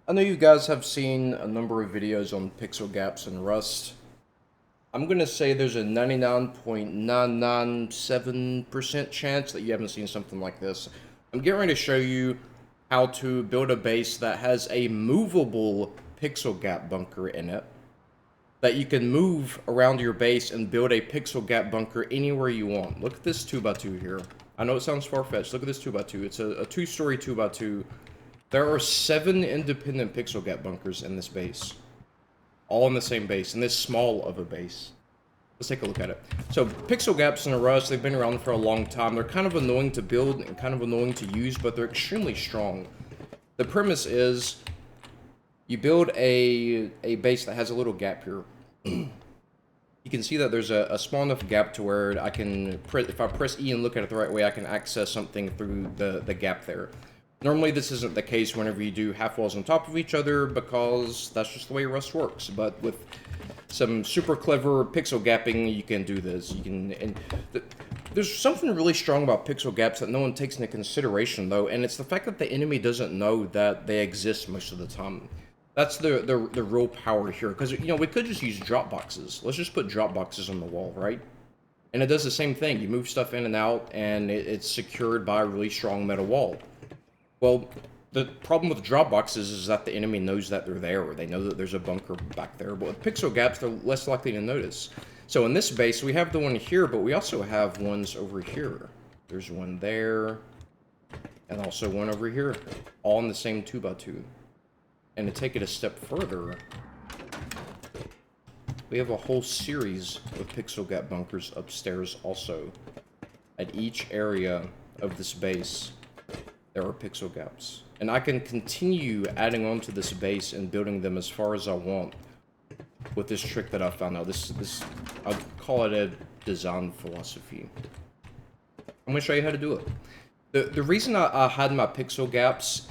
I know you guys have seen a number of videos on pixel gaps and Rust. I'm going to say there's a 99.997% chance that you haven't seen something like this. I'm getting ready to show you how to build a base that has a movable pixel gap bunker in it that you can move around your base and build a pixel gap bunker anywhere you want. Look at this 2x2 here. I know it sounds far-fetched. Look at this 2x2. It's a two-story 2x2. There are 7 independent pixel gap bunkers in this base. All in the same base, in this small of a base. Let's take a look at it. So, pixel gaps in Rust, they've been around for a long time. They're kind of annoying to build and kind of annoying to use, but they're extremely strong. The premise is, you build a base that has a little gap here. You can see that there's a small enough gap to where I can, if I press E and look at it the right way, I can access something through the gap there. Normally this isn't the case whenever you do half walls on top of each other because that's just the way Rust works. But with some super clever pixel gapping, you can do this. You can, there's something really strong about pixel gaps that no one takes into consideration though, and it's the fact that the enemy doesn't know that they exist most of the time. That's the real power here, because you know we could just use drop boxes. Let's just put drop boxes on the wall, right? And it does the same thing. You move stuff in and out, and it's secured by a really strong metal wall. Well, the problem with drop boxes is that the enemy knows that they're there, or they know that there's a bunker back there. But with pixel gaps, they're less likely to notice. So in this base, we have the one here, but we also have ones over here. There's one there, and also one over here, all in the same 2x2. And to take it a step further, we have a whole series of pixel gap bunkers upstairs also. At each area of this base, there are pixel gaps. And I can continue adding on to this base and building them as far as I want with this trick that I found out. I'll call it a design philosophy. I'm going to show you how to do it. The reason I had my pixel gaps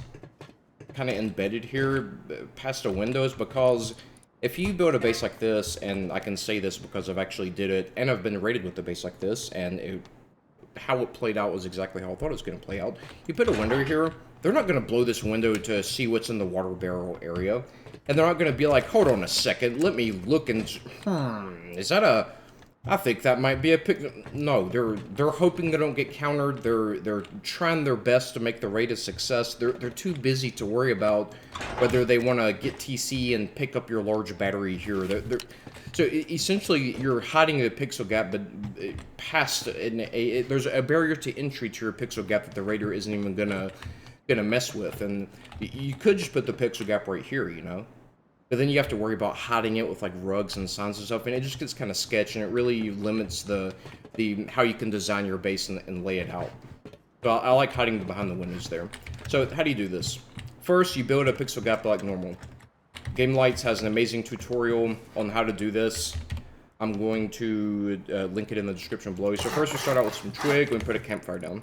kind of embedded here past a window is because if you build a base like this, and I can say this because I've actually did it, and I've been rated with a base like this, and how it played out was exactly how I thought it was going to play out. You put a window here, they're not going to blow this window to see what's in the water barrel area. And they're not going to be like, hold on a second, let me look and... is that a... I think that might be a pick... No, they're hoping they don't get countered. They're trying their best to make the raid a success. They're too busy to worry about whether they want to get TC and pick up your large battery here. So essentially, you're hiding a pixel gap, but past there's a barrier to entry to your pixel gap that the raider isn't even gonna mess with. And you could just put the pixel gap right here, you know. But then you have to worry about hiding it with like rugs and signs and stuff, and it just gets kind of sketch, and it really limits the how you can design your base and lay it out. So I like hiding behind the windows there. So how do you do this? First, you build a pixel gap like normal. Game Lights has an amazing tutorial on how to do this. I'm going to link it in the description below. So first we start out with some twig and put a campfire down.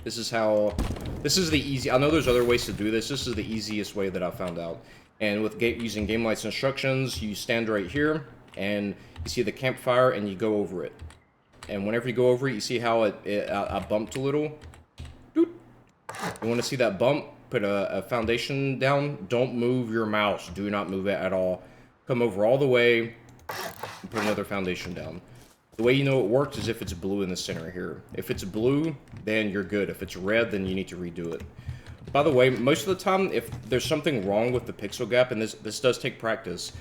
This is the easy, I know there's other ways to do this. This is the easiest way that I found out. And with using Game Lights instructions, you stand right here and you see the campfire and you go over it. And whenever you go over it, you see how I bumped a little. Doot. You want to see that bump? Put a foundation down. Don't move your mouse. Do not move it at all. Come over all the way and put another foundation down. The way you know it works is if it's blue in the center here. If it's blue, then you're good. If it's red, then you need to redo it. By the way, most of the time, if there's something wrong with the pixel gap, and this does take practice,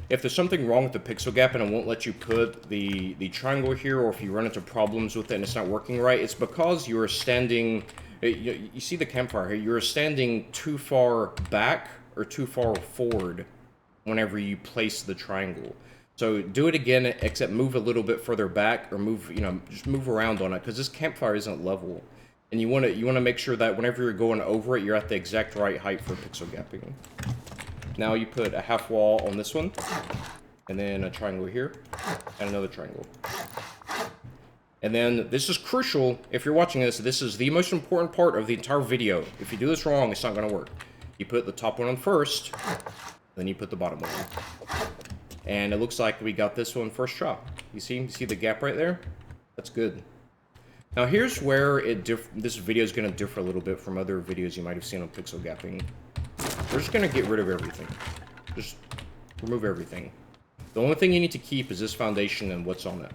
if there's something wrong with the pixel gap and it won't let you put the triangle here, or if you run into problems with it and it's not working right, it's because you're standing... You see the campfire here, you're standing too far back or too far forward whenever you place the triangle. So do it again, except move a little bit further back, or move, you know, just move around on it, because this campfire isn't level. And you want to make sure that whenever you're going over it, you're at the exact right height for pixel gapping. Now you put a half wall on this one, and then a triangle here, and another triangle. And then, this is crucial, if you're watching this is the most important part of the entire video. If you do this wrong, it's not going to work. You put the top one on first, then you put the bottom one on. And it looks like we got this one first try. You see the gap right there? That's good. Now here's where this video is going to differ a little bit from other videos you might have seen on pixel gapping. we're just gonna get rid of everything. Just remove everything. The only thing you need to keep is this foundation and what's on it.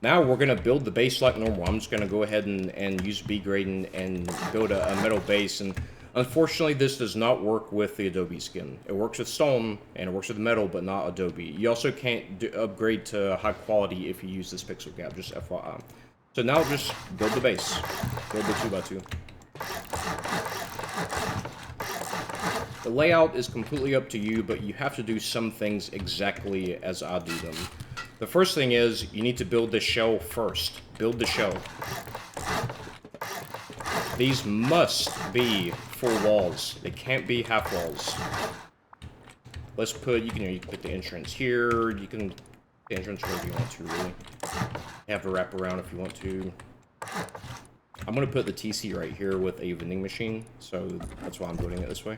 Now we're gonna build the base like normal. I'm just gonna go ahead and use B grade and build a metal base. And unfortunately, this does not work with the Adobe skin. It works with stone and it works with metal, but not Adobe. You also can't upgrade to high quality if you use this pixel gap. Just FYI. So now just build the base. Build the 2x2. The layout is completely up to you, but you have to do some things exactly as I do them. The first thing is, you need to build the shell first. Build the shell. These must be full walls. They can't be half walls. Let's put, you can put the entrance here, you can, the entrance wherever you want to, really. You have to wrap around if you want to. I'm going to put the TC right here with a vending machine, so that's why I'm building it this way.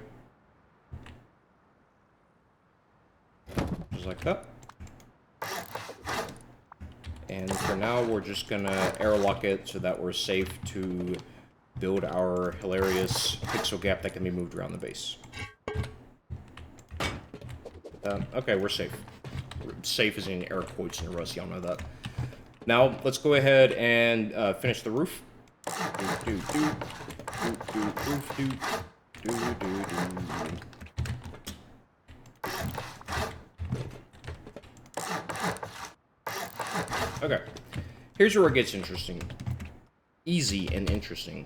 Just like that. And for now, we're just gonna airlock it so that we're safe to build our hilarious pixel gap that can be moved around the base. Okay, we're safe. Safe is in air quotes in Rust, y'all know that. Now, let's go ahead and finish the roof. Okay, here's where it gets interesting. Easy and interesting.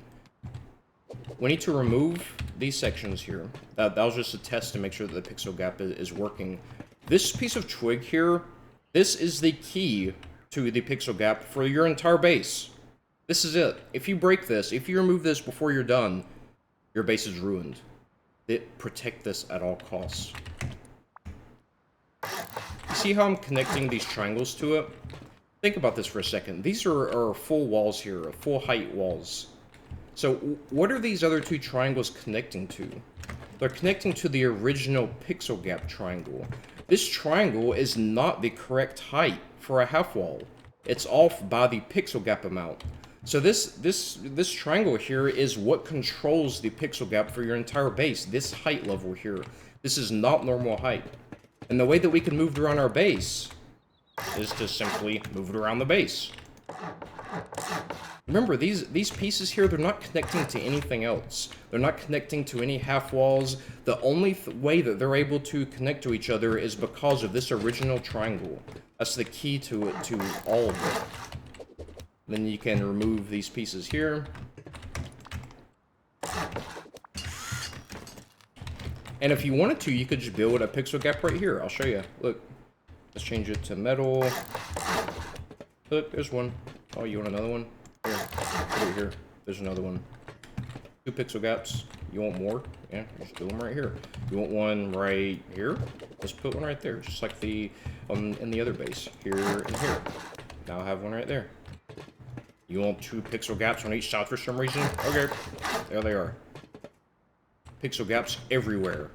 We need to remove these sections here. That was just a test to make sure that the pixel gap is working. This piece of twig here, this is the key to the pixel gap for your entire base. This is it. If you break this, if you remove this before you're done, your base is ruined. Protect this at all costs. You see how I'm connecting these triangles to it? Think about this for a second. These are full walls here, full height walls. So what are these other two triangles connecting to? They're connecting to the original pixel gap triangle. This triangle is not the correct height for a half wall. It's off by the pixel gap amount. So this triangle here is what controls the pixel gap for your entire base. This height level here. This is not normal height. And the way that we can move around our base is to simply move it around the base. Remember, these pieces here, they're not connecting to anything else. They're not connecting to any half walls. The only way that they're able to connect to each other is because of this original triangle. That's the key to it, to all of it. Then you can remove these pieces here. And if you wanted to, you could just build a pixel gap right here. I'll show you. Look. Let's change it to metal. Look, there's one. Oh, you want another one? Here. Put it here. There's another one. 2 pixel gaps. You want more? Yeah, just do them right here. You want one right here? Let's put one right there, just like the in the other base. Here and here. Now I have one right there. You want 2 pixel gaps on each side for some reason? Okay. There they are. Pixel gaps everywhere.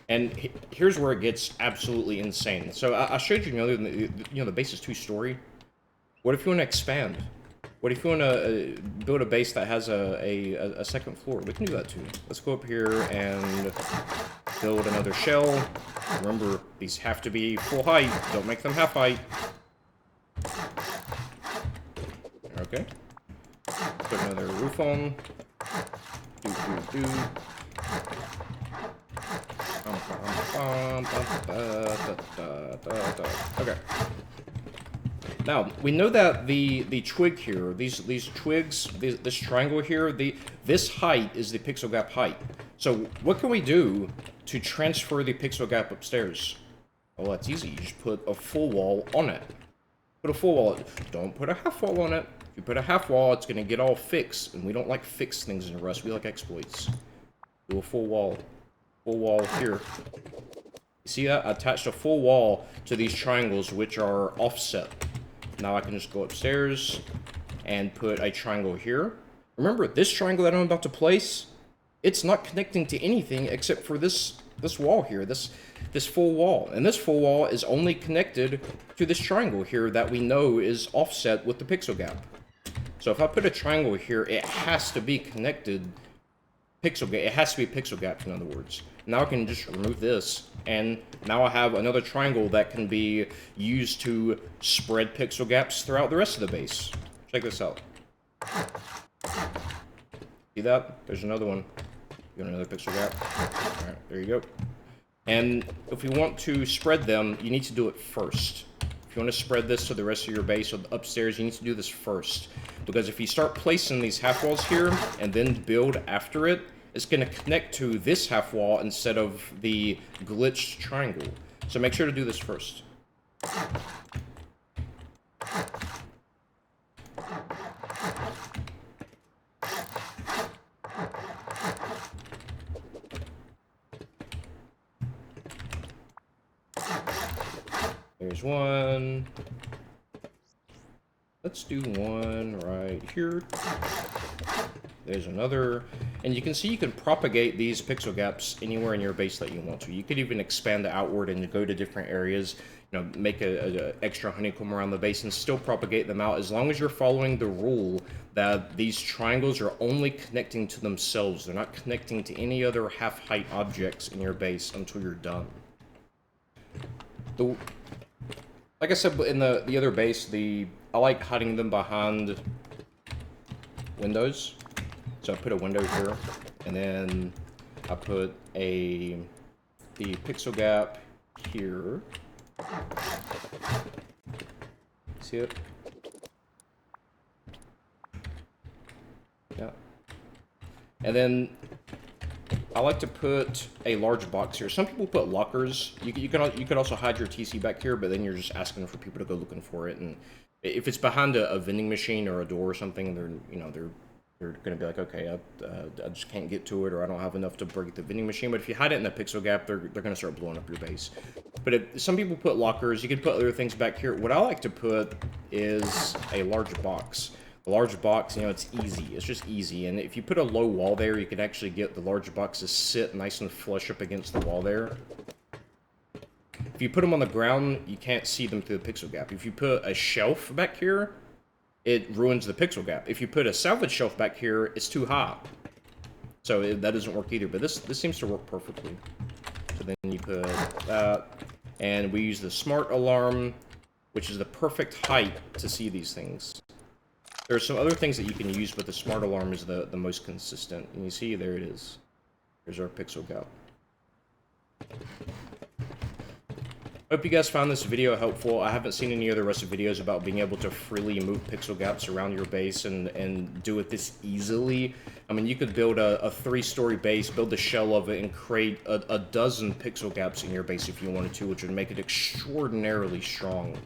And here's where it gets absolutely insane. So I showed you, the base is 2-story. What if you want to expand? What if you want to build a base that has a second floor? We can do that too. Let's go up here and build another shell. Remember, these have to be full height. Don't make them half height. Okay. Put another roof on. Okay. Now, we know that the twig here, these twigs, this triangle here, this height is the pixel gap height. So what can we do to transfer the pixel gap upstairs? Well, that's easy. You just put a full wall on it. Put a full wall. Don't put a half wall on it. If you put a half wall, it's going to get all fixed, and we don't like fixed things in Rust. We like exploits. Do a full wall. Full wall here. You see that? I attached a full wall to these triangles, which are offset. Now I can just go upstairs and put a triangle here. Remember, this triangle that I'm about to place, it's not connecting to anything except for this wall here, this full wall. And this full wall is only connected to this triangle here that we know is offset with the pixel gap. So if I put a triangle here, it has to be connected pixel gap. It has to be pixel gaps, in other words. Now I can just remove this, and now I have another triangle that can be used to spread pixel gaps throughout the rest of the base. Check this out. See that? There's another one. You got another pixel gap. Alright, there you go. And if we want to spread them, you need to do it first. If you want to spread this to the rest of your base or upstairs, you need to do this first. Because if you start placing these half walls here and then build after it, it's going to connect to this half wall instead of the glitched triangle. So make sure to do this first. There's one. Let's do one right here. There's another. And you can see you can propagate these pixel gaps anywhere in your base that you want to. You could even expand it outward and go to different areas. You know, make a extra honeycomb around the base and still propagate them out, as long as you're following the rule that these triangles are only connecting to themselves. They're not connecting to any other half-height objects in your base until you're done. Like I said in the other base, I like hiding them behind windows. So I put a window here, and then I put the pixel gap here. See it? Yeah. And then I like to put a large box here. Some people put lockers. You could also hide your TC back here, but then you're just asking for people to go looking for it. And if it's behind a vending machine or a door or something, they're going to be like, okay, I just can't get to it, or I don't have enough to break the vending machine. But if you hide it in the pixel gap, they're going to start blowing up your base. But some people put lockers. You can put other things back here. What I like to put is a large box. A large box, it's easy. It's just easy. And if you put a low wall there, you can actually get the large box to sit nice and flush up against the wall there. If you put them on the ground, you can't see them through the pixel gap. If you put a shelf back here, it ruins the pixel gap. If you put a salvage shelf back here, it's too high. So that doesn't work either, but this seems to work perfectly. So then you put that, and we use the smart alarm, which is the perfect height to see these things. There are some other things that you can use, but the smart alarm is the most consistent. And you see, there it is. Here's our pixel gap. Hope you guys found this video helpful. I haven't seen any other rest of videos about being able to freely move pixel gaps around your base and do it this easily. I mean, you could build a 3-story base, build the shell of it, and create a dozen pixel gaps in your base if you wanted to, which would make it extraordinarily strong.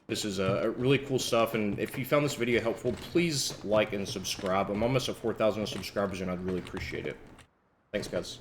This is really cool stuff, and if you found this video helpful, please like and subscribe. I'm almost at 4,000 subscribers, and I'd really appreciate it. Thanks, guys.